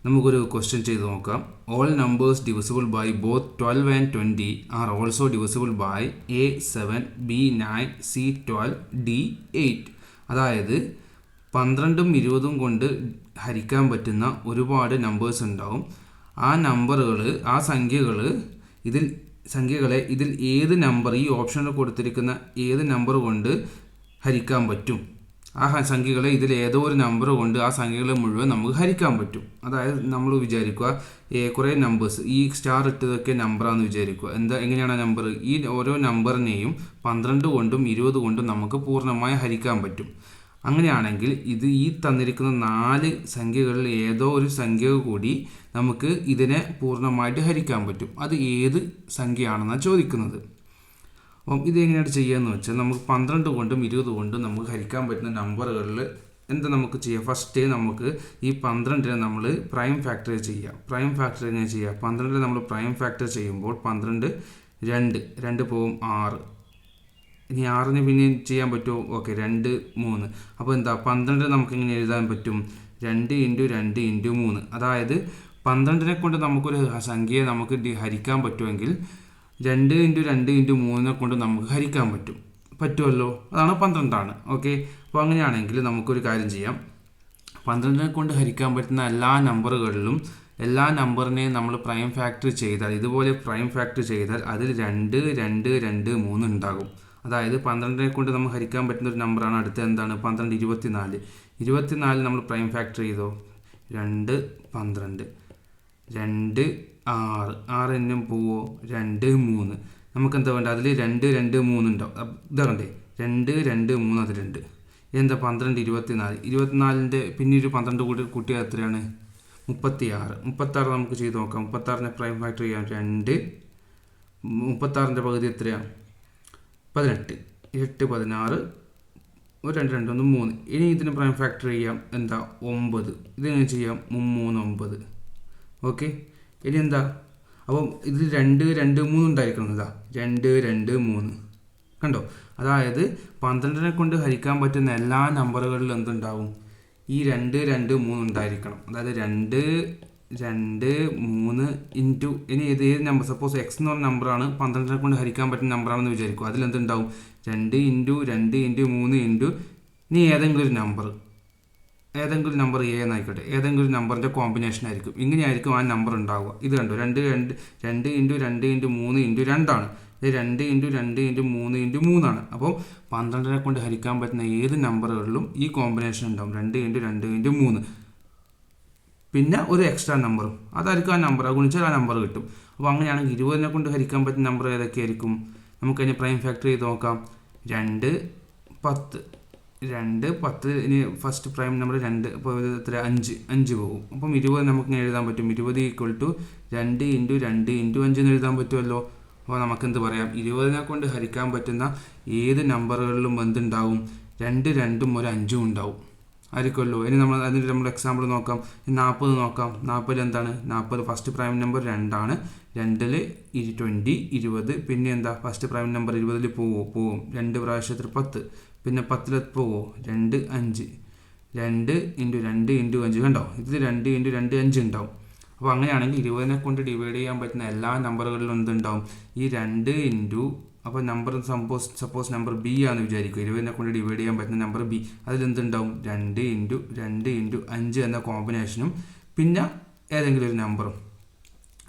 നമുക്കൊരു ക്വസ്റ്റ്യൻ ചെയ്ത് നോക്കാം. All numbers divisible by both 12 and 20 are also divisible by A7, B9, C12, D8. അതായത് 12ഉം 20ഉം കൊണ്ട് ഹരിക്കാൻ പറ്റുന്ന ഒരുപാട് നമ്പേഴ്സ് ഉണ്ടാവും. ആ നമ്പറുകൾ, ആ സംഖ്യകളെ ഇതിൽ ഏത് നമ്പർ, ഈ ഓപ്ഷനിൽ കൊടുത്തിരിക്കുന്ന ഏത് നമ്പർ കൊണ്ട് ഹരിക്കാൻ പറ്റും, ആ സംഖ്യകളെ ഇതിൽ ഏതോ ഒരു നമ്പർ കൊണ്ട് ആ സംഖ്യകളെ മുഴുവൻ നമുക്ക് ഹരിക്കാൻ പറ്റും. അതായത് നമ്മൾ വിചാരിക്കുക കുറേ നമ്പേഴ്സ്, ഈ സ്റ്റാർ ഇട്ടതൊക്കെ നമ്പറാണെന്ന് വിചാരിക്കുക. എങ്ങനെയാണ് നമ്പർ? ഈ ഓരോ നമ്പറിനെയും 12 കൊണ്ടും 20 കൊണ്ടും നമുക്ക് പൂർണ്ണമായി ഹരിക്കാൻ പറ്റും. അങ്ങനെയാണെങ്കിൽ ഈ തന്നിരിക്കുന്ന 4 സംഖ്യകളിൽ ഏതോ ഒരു സംഖ്യ കൂടി നമുക്ക് ഇതിനെ പൂർണ്ണമായിട്ട് ഹരിക്കാൻ പറ്റും. അത് ഏത് സംഖ്യയാണെന്നാണ് ചോദിക്കുന്നത്. അപ്പം ഇതെങ്ങനെയാണ് ചെയ്യുകയെന്ന് വെച്ചാൽ, നമുക്ക് 12 കൊണ്ടും 20 കൊണ്ടും നമുക്ക് ഹരിക്കാൻ പറ്റുന്ന നമ്പറുകളിൽ എന്താ നമുക്ക് ചെയ്യാം? ഫസ്റ്റ് നമുക്ക് ഈ 12നെ നമ്മൾ പ്രൈം ഫാക്ടർ ചെയ്യാം. പ്രൈം ഫാക്ടർ എങ്ങനെ ചെയ്യാം? 12നെ നമ്മൾ പ്രൈം ഫാക്ടർ ചെയ്യുമ്പോൾ 12 2 പോവും 6. ഇനി 6ന് പിന്നെ ചെയ്യാൻ പറ്റുമോ? ഓക്കെ, 2 3. അപ്പോൾ എന്താ 12 നമുക്ക് എങ്ങനെ എഴുതാൻ പറ്റും? 2 × 2 × 3. അതായത് 12നെ കൊണ്ട് നമുക്കൊരു സംഖ്യയെ നമുക്ക് ഹരിക്കാൻ പറ്റുമെങ്കിൽ 2 × 2 × 3 കൊണ്ട് നമുക്ക് ഹരിക്കാൻ പറ്റുമല്ലോ. അതാണ് 12. ഓക്കെ, അപ്പോൾ അങ്ങനെയാണെങ്കിൽ നമുക്കൊരു കാര്യം ചെയ്യാം. 12നെ കൊണ്ട് ഹരിക്കാൻ പറ്റുന്ന എല്ലാ നമ്പറുകളിലും എല്ലാ നമ്പറിനെയും നമ്മൾ പ്രൈം ഫാക്ടർ ചെയ്താൽ, ഇതുപോലെ പ്രൈം ഫാക്ടർ ചെയ്താൽ അതിൽ 2 2 2 3 ഉണ്ടാകും. അതായത് 12നെ കൊണ്ട് നമുക്ക് ഹരിക്കാൻ പറ്റുന്ന ഒരു നമ്പറാണ് അടുത്ത എന്താണ്? 12 24. 24 നമ്മൾ പ്രൈം ഫാക്ടർ ചെയ്തോ? 2 12 2 6 6 എന്നും പോവോ? 2 3. നമുക്ക് എന്താ വേണ്ട? അതിൽ 2 2 3 ഉണ്ടാവും. ഇതാ കണ്ടേ, 2 2 3 അതിലുണ്ട്. എന്താ 12 24. 24ൻ്റെ പിന്നെ ഒരു 12 കൂട്ടിയാൽ എത്രയാണ്? 36. 36 നമുക്ക് ചെയ്ത് നോക്കാം. 36നെ പ്രൈം ഫാക്ടർ ചെയ്യാം. 2 36ൻ്റെ പകുതി എത്രയാണ്? 18. 8 16 ഒരു 2 2 1 3. ഇനി ഇതിന് പ്രൈം ഫാക്ടർ ചെയ്യാം. എന്താ? 9. ഇതെങ്ങനെ ചെയ്യാം? 3 9. ഓക്കെ, ഇനി എന്താ? അപ്പം ഇതിൽ 2 2 3 ഉണ്ടായിരിക്കണം. ഇതാ 2 2 3 കണ്ടോ? അതായത് 12നെ കൊണ്ട് ഹരിക്കാൻ പറ്റുന്ന എല്ലാ നമ്പറുകളിലും എന്തുണ്ടാവും? ഈ 2 2 3 ഉണ്ടായിരിക്കണം. അതായത് 2 2 3 ഇൻറ്റു ഇനി ഏത് നമ്പർ, സപ്പോസ് എക്സ് എന്ന് പറഞ്ഞ നമ്പറാണ് 12നെ കൊണ്ട് ഹരിക്കാൻ പറ്റുന്ന നമ്പറാണെന്ന് വിചാരിക്കും. അതിലെന്തുണ്ടാവും? 2 × 2 × 3 ഇൻറ്റു ഇനി ഏതെങ്കിലും ഒരു നമ്പർ എ എന്നായിക്കോട്ടെ, ഏതെങ്കിലും ഒരു നമ്പറിൻ്റെ കോമ്പിനേഷൻ ആയിരിക്കും. ഇങ്ങനെയായിരിക്കും ആ നമ്പർ ഉണ്ടാവുക. ഇത് കണ്ടോ, 2 2 2 × 2 × 3 × 2 ആണ്. ഇത് 2 × 2 × 3 × 3 ആണ്. അപ്പോൾ 12നെ കൊണ്ട് ഹരിക്കാൻ പറ്റുന്ന ഏത് നമ്പറുകളിലും ഈ കോമ്പിനേഷൻ ഉണ്ടാവും. 2 × 2 × 3. പിന്നെ ഒരു എക്സ്ട്രാ നമ്പറും, അതായിരിക്കും ആ നമ്പർ. ഗുണിച്ചാൽ ആ നമ്പർ കിട്ടും. അപ്പോൾ അങ്ങനെയാണെങ്കിൽ 20നെ കൊണ്ട് ഹരിക്കാൻ പറ്റുന്ന നമ്പർ ഏതൊക്കെയായിരിക്കും? നമുക്കതിന് പ്രൈം ഫാക്ടർ ചെയ്ത് നോക്കാം. 2 10. 2 10. ഇനി ഫസ്റ്റ് പ്രൈം നമ്പർ 2. അപ്പോൾ എത്ര? 5 പോകും. അപ്പം 20 നമുക്ക് ഇങ്ങനെ എഴുതാൻ പറ്റും. 20 = 2 × 2 × 5 എന്ന് എഴുതാൻ പറ്റുമല്ലോ. അപ്പോൾ നമുക്കെന്ത് പറയാം? 20നെ കൊണ്ട് ഹരിക്കാൻ പറ്റുന്ന ഏത് നമ്പറുകളിലും എന്തുണ്ടാവും? 2 2ഉം ഒരു 5ഉം ഉണ്ടാവും ആയിരിക്കുമല്ലോ. ഇനി അതിന് നമ്മൾ എക്സാമ്പിൾ നോക്കാം. 40 നോക്കാം. 40 എന്താണ്? 40 ഫസ്റ്റ് പ്രൈം നമ്പർ 2 ആണ്. 2ൽ 20 20. പിന്നെ എന്താ? ഫസ്റ്റ് പ്രൈം നമ്പർ 20ൽ പോവും 2 പ്രാവശ്യത്തിൽ 10. പിന്നെ 10ൽ പോവോ? 2 5. 2 × 2 × 5 കണ്ടോ? ഇത് 2 × 2 5 ഉണ്ടാവും. അപ്പോൾ അങ്ങനെയാണെങ്കിൽ 20നെ കൊണ്ട് ഡിവൈഡ് ചെയ്യാൻ പറ്റുന്ന എല്ലാ നമ്പറുകളിലും എന്തുണ്ടാവും? ഈ 2 × അപ്പോൾ നമ്പർ സപ്പോസ് നമ്പർ ബി ആണെന്ന് വിചാരിക്കും. 20നെ കൊണ്ട് ഡിവൈഡ് ചെയ്യാൻ പറ്റുന്ന നമ്പർ ബി. അതിലെന്തുണ്ടാവും? 2 × 2 × 5 എന്ന കോമ്പിനേഷനും പിന്നെ ഏതെങ്കിലും ഒരു നമ്പറും.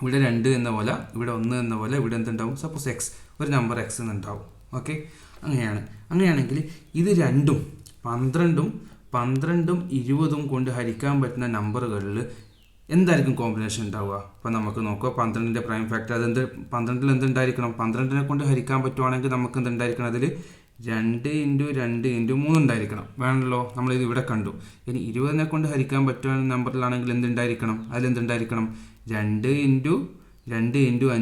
ഇവിടെ 2 എന്ന പോലെ, ഇവിടെ 1 എന്ന പോലെ, ഇവിടെ എന്തുണ്ടാവും? സപ്പോസ് എക്സ്, ഒരു നമ്പർ എക്സ് എന്നുണ്ടാവും. ഓക്കെ, അങ്ങനെയാണെങ്കിൽ ഇത് രണ്ടും 12ഉം 20ഉം കൊണ്ട് ഹരിക്കാൻ പറ്റുന്ന നമ്പറുകളിൽ എന്തായിരിക്കും കോമ്പിനേഷൻ ഉണ്ടാവുക? അപ്പോൾ നമുക്ക് നോക്കാം. 12ൻ്റെ പ്രൈം ഫാക്ടർ 12ൽ എന്തുണ്ടായിരിക്കണം? 12നെ കൊണ്ട് ഹരിക്കാൻ പറ്റുവാണെങ്കിൽ നമുക്ക് എന്തുണ്ടായിരിക്കണം? അതിൽ 2 × 2 × 3 ഉണ്ടായിരിക്കണം. വേണമല്ലോ, നമ്മളിത് ഇവിടെ കണ്ടു. ഇനി 20നെ കൊണ്ട് ഹരിക്കാൻ പറ്റുന്ന നമ്പറിലാണെങ്കിൽ അതിലെന്തുണ്ടായിരിക്കണം? 2 × 2 × 5. 2 ×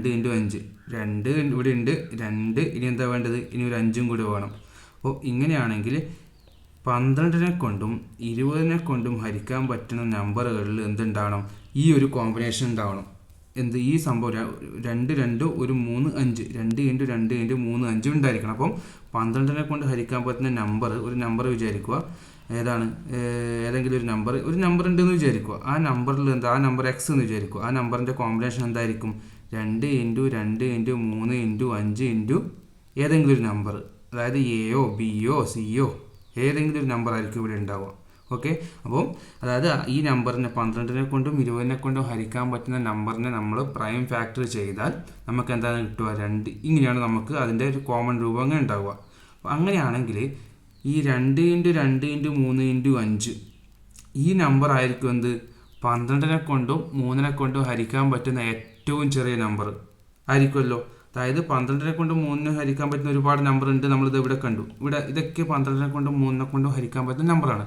2 × 5. 2 ഇവിടെ ഉണ്ട്. 2. ഇനി എന്താ വേണ്ടത്? ഇനി ഒരു 5ഉം കൂടി വേണം. അപ്പോൾ ഇങ്ങനെയാണെങ്കിൽ 12നെ കൊണ്ടും 20നെ കൊണ്ടും ഹരിക്കാൻ പറ്റുന്ന നമ്പറുകളിൽ എന്തുണ്ടാവണം? ഈ ഒരു കോമ്പിനേഷൻ ഉണ്ടാവണം. ഈ സംഭവം 2 2 ഒരു 3 5. 2 × 2 × 3 5 ഉണ്ടായിരിക്കണം. അപ്പം 12നെ കൊണ്ട് ഹരിക്കാൻ പറ്റുന്ന ഒരു നമ്പർ വിചാരിക്കുക. ഏതാണ് ഏതെങ്കിലും ഒരു നമ്പർ ഉണ്ടെന്ന് വിചാരിക്കുക. ആ നമ്പറിൽ എന്താ, ആ നമ്പർ എക്സ് എന്ന് വിചാരിക്കുക. ആ നമ്പറിൻ്റെ കോമ്പിനേഷൻ എന്തായിരിക്കും? 2 ഇൻറ്റു 2 ഇൻറ്റു 3 ഇൻറ്റു 5 ഇൻറ്റു ഏതെങ്കിലും ഒരു നമ്പർ, അതായത് എയോ ബിയോ സിയോ ഏതെങ്കിലും ഒരു നമ്പർ ആയിരിക്കും ഇവിടെ ഉണ്ടാവുക. ഓക്കെ, അപ്പോൾ അതായത് ഈ നമ്പറിനെ 12നെ കൊണ്ടും 20നെ കൊണ്ടും ഹരിക്കാൻ പറ്റുന്ന നമ്പറിനെ നമ്മൾ പ്രൈം ഫാക്ടർ ചെയ്താൽ നമുക്ക് എന്താണ് കിട്ടുക? 2. ഇങ്ങനെയാണ് നമുക്ക് അതിൻ്റെ ഒരു കോമൺ രൂപം അങ്ങനെ ഉണ്ടാവുക. അപ്പോൾ അങ്ങനെയാണെങ്കിൽ ഈ 2 ഇൻറ്റു 2 ഇൻറ്റു 3 ഇൻറ്റു 5 ഈ നമ്പർ ആയിരിക്കും എന്ത്? 12നെ കൊണ്ടും 3നെ കൊണ്ടും ഹരിക്കാൻ പറ്റുന്ന ഏറ്റവും ചെറിയ നമ്പർ ആയിരിക്കുമല്ലോ. അതായത് 12നെ കൊണ്ട് 3നെ ഹരിക്കാൻ പറ്റുന്ന ഒരുപാട് നമ്പർ ഉണ്ട്, നമ്മളിത് ഇവിടെ കണ്ടു. ഇതൊക്കെ 12നെ കൊണ്ടും 3നെ കൊണ്ടും ഹരിക്കാൻ പറ്റുന്ന നമ്പറാണ്.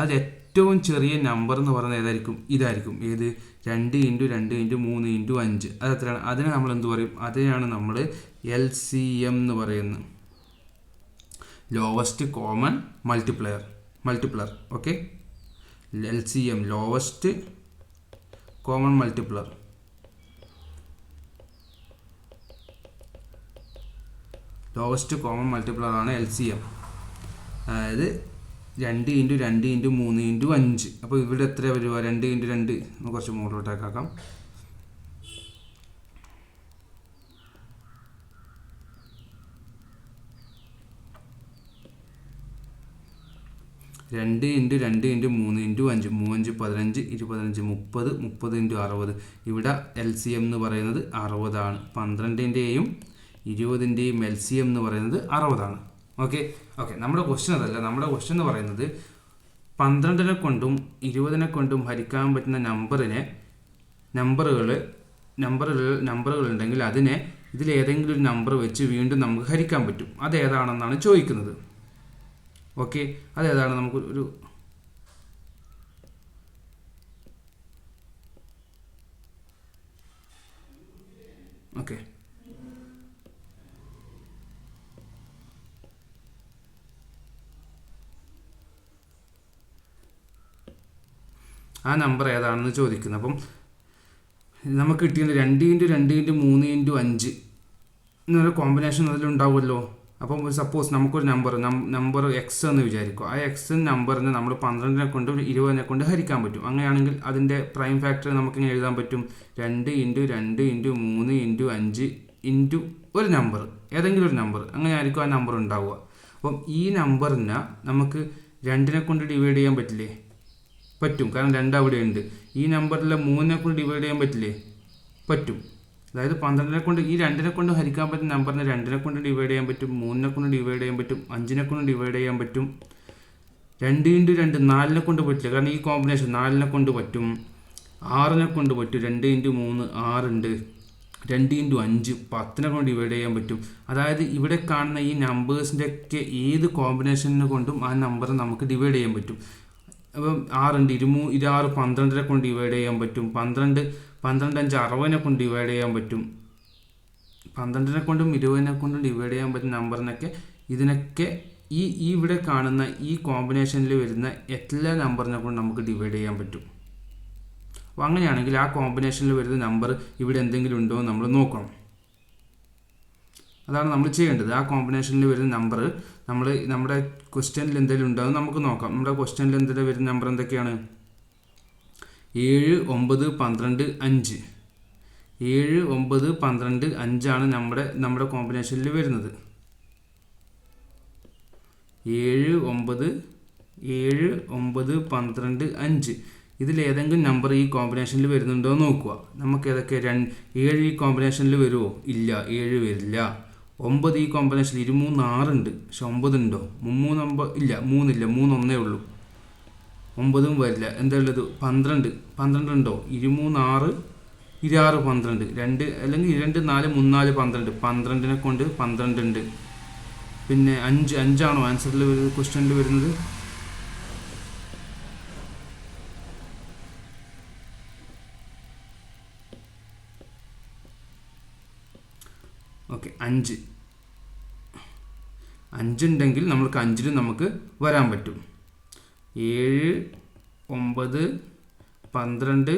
അത് ഏറ്റവും ചെറിയ നമ്പർ എന്ന് പറയുന്നത് ഏതായിരിക്കും? ഇതായിരിക്കും. ഏത്? 2 ഇൻറ്റു 2 ഇൻറ്റു 3 ഇൻറ്റു 5. അത് എത്രയാണ്? അതിനെ നമ്മൾ എന്ത് പറയും? അതിനെയാണ് നമ്മൾ LCM എന്ന് പറയുന്നത്, lowest common multiplier. Okay, LCM lowest common multiplier. Lowest common multiplier ആണ് LCM. അതായത് 2 ഇൻറ്റു 2 ഇൻറ്റു 3 ഇൻറ്റു 5. അപ്പോൾ ഇവിടെ എത്ര വരിക? 2 ഇൻറ്റു 2 കുറച്ച് മുകളിലോട്ടേക്കാക്കാം. 2 ഇൻറ്റു 2 ഇൻറ്റു 3 ഇൻറ്റു 5. 3 5 15 30 30 ഇൻറ്റു 60. ഇവിടെ LCM എന്ന് പറയുന്നത് 60 ആണ്. 12ൻ്റെയും 20ൻ്റെയും LCM എന്ന് പറയുന്നത് 60 ആണ്. ഓക്കെ, നമ്മുടെ ക്വസ്റ്റ്യൻ അതല്ല. നമ്മുടെ ക്വസ്റ്റ്യൻ എന്ന് പറയുന്നത് 12നെ കൊണ്ടും 20നെ കൊണ്ടും ഹരിക്കാൻ പറ്റുന്ന നമ്പറുകൾ ഉണ്ടെങ്കിൽ അതിനെ ഇതിലേതെങ്കിലും ഒരു നമ്പർ വെച്ച് വീണ്ടും നമുക്ക് ഹരിക്കാൻ പറ്റും. അതേതാണെന്നാണ് ചോദിക്കുന്നത്. ഓക്കെ, അതേതാണ്? നമുക്ക് ഒരു ഓക്കെ ആ നമ്പർ ഏതാണെന്ന് ചോദിക്കുന്നത്. അപ്പം നമുക്ക് കിട്ടിയത് 2 ഇൻറ്റു 2 ഇൻറ്റു 3 ഇൻറ്റു 5 എന്നൊരു കോമ്പിനേഷൻ അതിലുണ്ടാവുമല്ലോ. അപ്പം സപ്പോസ് നമുക്കൊരു നമ്പർ എക്സ് എന്ന് വിചാരിക്കുക. ആ എക്സ് നമ്പറിനെ നമ്മൾ 12നെ കൊണ്ട് 20നെ കൊണ്ട് ഹരിക്കാൻ പറ്റും. അങ്ങനെയാണെങ്കിൽ അതിൻ്റെ പ്രൈം ഫാക്ടർ നമുക്കിങ്ങനെ എഴുതാൻ പറ്റും. 2 ഇൻറ്റു 2 ഇൻറ്റു 3 ഇൻറ്റു 5 ഇൻറ്റു ഒരു നമ്പർ, ഏതെങ്കിലും ഒരു നമ്പർ, അങ്ങനെ ആയിരിക്കും ആ നമ്പർ ഉണ്ടാവുക. അപ്പം ഈ നമ്പറിനെ നമുക്ക് 2നെ കൊണ്ട് ഡിവൈഡ് ചെയ്യാൻ പറ്റില്ലേ? പറ്റും, കാരണം 2 അവിടെ ഉണ്ട്. ഈ നമ്പറിലെ 3നെ കൊണ്ട് ഡിവൈഡ് ചെയ്യാൻ പറ്റില്ലേ? പറ്റും. അതായത് 12നെ കൊണ്ട് ഈ 2നെ കൊണ്ട് ഹരിക്കാൻ പറ്റുന്ന നമ്പറിനെ 2നെ കൊണ്ട് ഡിവൈഡ് ചെയ്യാൻ പറ്റും, 3നെ കൊണ്ട് ഡിവൈഡ് ചെയ്യാൻ പറ്റും, 5നെ കൊണ്ട് ഡിവൈഡ് ചെയ്യാൻ പറ്റും. 2 ഇൻറ്റു 2 4നെ കൊണ്ട് പറ്റില്ല, കാരണം ഈ കോമ്പിനേഷൻ 4നെ കൊണ്ട് പറ്റും, 6നെ കൊണ്ട് പറ്റും. 2 ഇൻറ്റു 3 6 ഉണ്ട്. 2 ഇൻറ്റു 5 10നെ കൊണ്ട് ഡിവൈഡ് ചെയ്യാൻ പറ്റും. അതായത് ഇവിടെ കാണുന്ന ഈ നമ്പേഴ്സിൻ്റെ ഒക്കെ ഏത് കോമ്പിനേഷനെ കൊണ്ടും ആ നമ്പർ നമുക്ക് ഡിവൈഡ് ചെയ്യാൻ പറ്റും. അപ്പം 6 ഉണ്ട്, 26 12നെ കൊണ്ട് ഡിവൈഡ് ചെയ്യാൻ പറ്റും. 12 5 60നെ കൊണ്ട് ഡിവൈഡ് ചെയ്യാൻ പറ്റും. 12നെ കൊണ്ടും 20നെ കൊണ്ടും ഡിവൈഡ് ചെയ്യാൻ പറ്റുന്ന നമ്പറിനൊക്കെ ഇതിനൊക്കെ ഈ ഇവിടെ കാണുന്ന ഈ കോമ്പിനേഷനിൽ വരുന്ന എല്ലാ നമ്പറിനെ കൊണ്ട് നമുക്ക് ഡിവൈഡ് ചെയ്യാൻ പറ്റും. അപ്പോൾ അങ്ങനെയാണെങ്കിൽ ആ കോമ്പിനേഷനിൽ വരുന്ന നമ്പർ ഇവിടെ എന്തെങ്കിലും ഉണ്ടോ എന്ന് നമ്മൾ നോക്കണം. അതാണ് നമ്മൾ ചെയ്യേണ്ടത്. ആ കോമ്പിനേഷനിൽ വരുന്ന നമ്പർ നമ്മുടെ ക്വസ്റ്റ്യനിൽ എന്തെങ്കിലും ഉണ്ടോ എന്ന് നമുക്ക് നോക്കാം. നമ്മുടെ ക്വസ്റ്റ്യനിൽ എന്തെങ്കിലും വരുന്ന നമ്പർ എന്തൊക്കെയാണ്? 7 9 12 5. 7 9 12 5 നമ്മുടെ കോമ്പിനേഷനിൽ വരുന്നത്. 7 9 12 5. ഇതിലേതെങ്കിലും നമ്പർ ഈ കോമ്പിനേഷനിൽ വരുന്നുണ്ടോ എന്ന് നോക്കുക. നമുക്ക് ഏതൊക്കെ 7 ഈ കോമ്പിനേഷനിൽ വരുമോ? ഇല്ല, 7 വരില്ല. 9 ഈ കോമ്പിനേഷനിൽ 23 6 ഉണ്ട്, പക്ഷെ 9 ഉണ്ടോ? 3 9 ഇല്ല, 3 ഇല്ല, 3 ഒന്നേ ഉള്ളൂ. 9 വരില്ല. എന്താ ഉള്ളത്? 12 ഉണ്ടോ? 23 6 26 12 2 അല്ലെങ്കിൽ 2 4 3 4 12. 12നെ കൊണ്ട് 12 ഉണ്ട്. പിന്നെ 5 ആണോ ആൻസറിൽ വരുന്നത്, ക്വസ്റ്റ്യനിൽ വരുന്നത്? ഓക്കെ, 5 ഉണ്ടെങ്കിൽ നമ്മൾക്ക് 5ലും നമുക്ക് വരാൻ പറ്റും. 7 9 12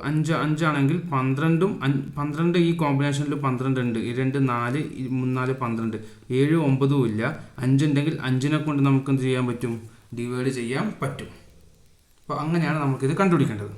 അഞ്ചാണെങ്കിൽ 12 ഈ കോമ്പിനേഷനിൽ 12 ഉണ്ട്. 2 4 4 12 7 9 ഇല്ല. 5 ഉണ്ടെങ്കിൽ 5നെ കൊണ്ട് നമുക്ക് എന്ത് ചെയ്യാൻ പറ്റും? ഡിവൈഡ് ചെയ്യാൻ പറ്റും. അപ്പോൾ അങ്ങനെയാണ് നമുക്കിത് കണ്ടുപിടിക്കേണ്ടത്.